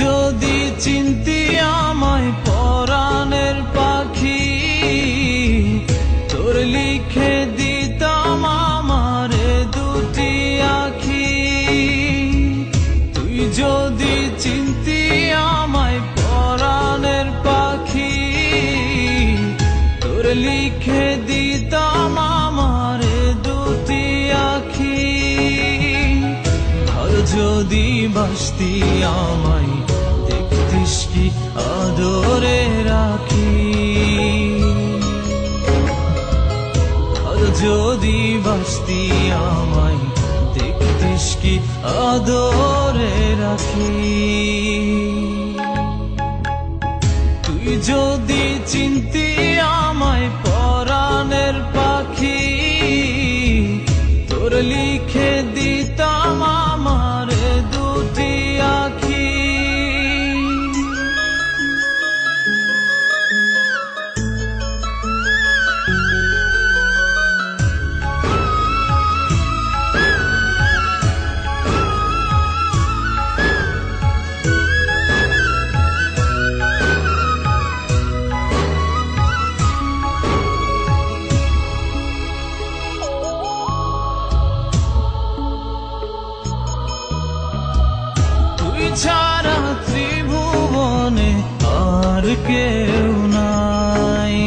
যদি চিনতি আমায় পরাণের পাখি, তোর লিখে দিতাম আমারে দুটি আখি। তুই যদি চিনতি আমায় পরাণের পাখি, তোর লিখে দিতাম আমারে দুটি আখি। আর যদি বাসতি আমায় দেখতিস কি আদরে রাখি। আর যদি বাসতি আমায় দেখতিস কি আদরে রাখি। তুই যদি চিনতি আমায় পরাণের পাখি, তোর লিখে দিতাম আমারে দুটি আখি। ছাড়া ত্রিভুবনে আর কেউ নাই।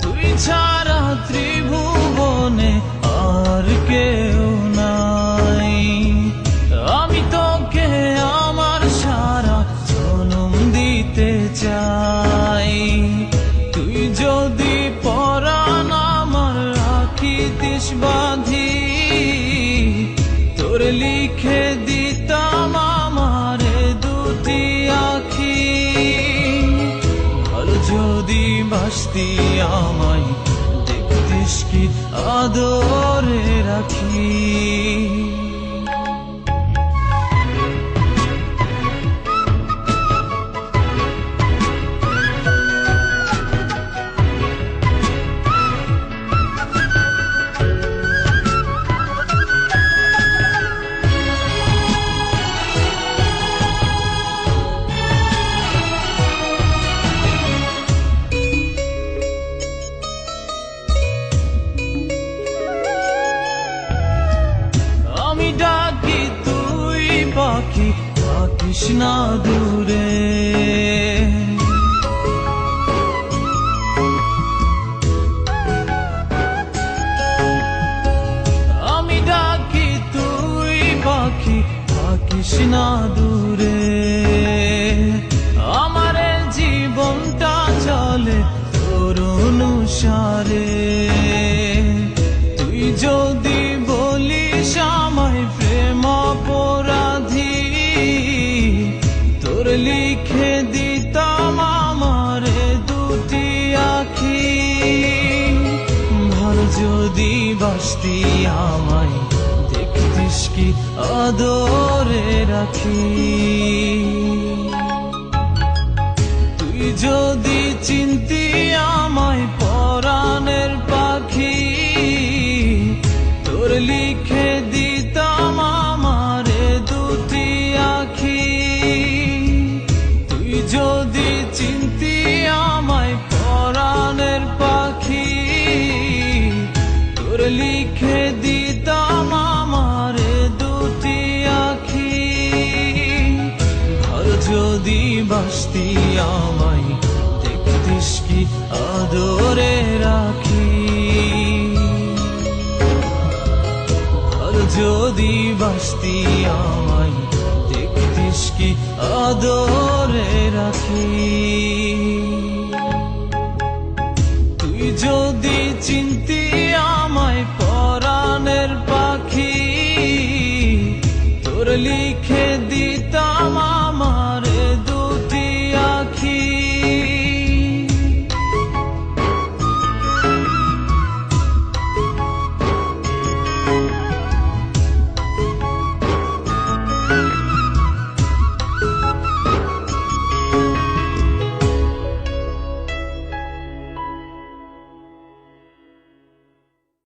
তুই ছাড়া ত্রিভুবনে আর কেউ নাই। আমি তোকে আমার সারা জনম দিতে চাই। তুই যদি পরাণ রাখিতিস বাঁধি, তোর লিখে দিতাম আমারে দুটি আখি। আর যদি বাসতি আমায় দেখতিস কি আদরে রাখি। আমি ডাকি তুই পাখি থাকিস না দূরে। আমি ডাকি তুই পাখি থাকিস না দূরে। আমার জীবনটা চলে তোর অনুসারে। তুই যদি বলিস আমায় প্রেম অপরাধী, তোর লিখে দিতাম আমারে দুটি আখি। ভালো যদি বাসতি আমায় দেখতিস কি আদরে রাখি। তুই যদি চিনতি আমায় পরাণের পাখি, তোর লিখে দিতাম আমারে দুটি আখি। তুই যদি চিনতি আমায় পরাণের পাখি, তোর লিখে দিতাম আমারে দুটি আখি। আর যদি বাসতি আমায় দেখতিস কি আদরে রাখি। আর যদি বাসতি আমায় দেখতিস কি আদরে রাখি। তুই যদি চিনতি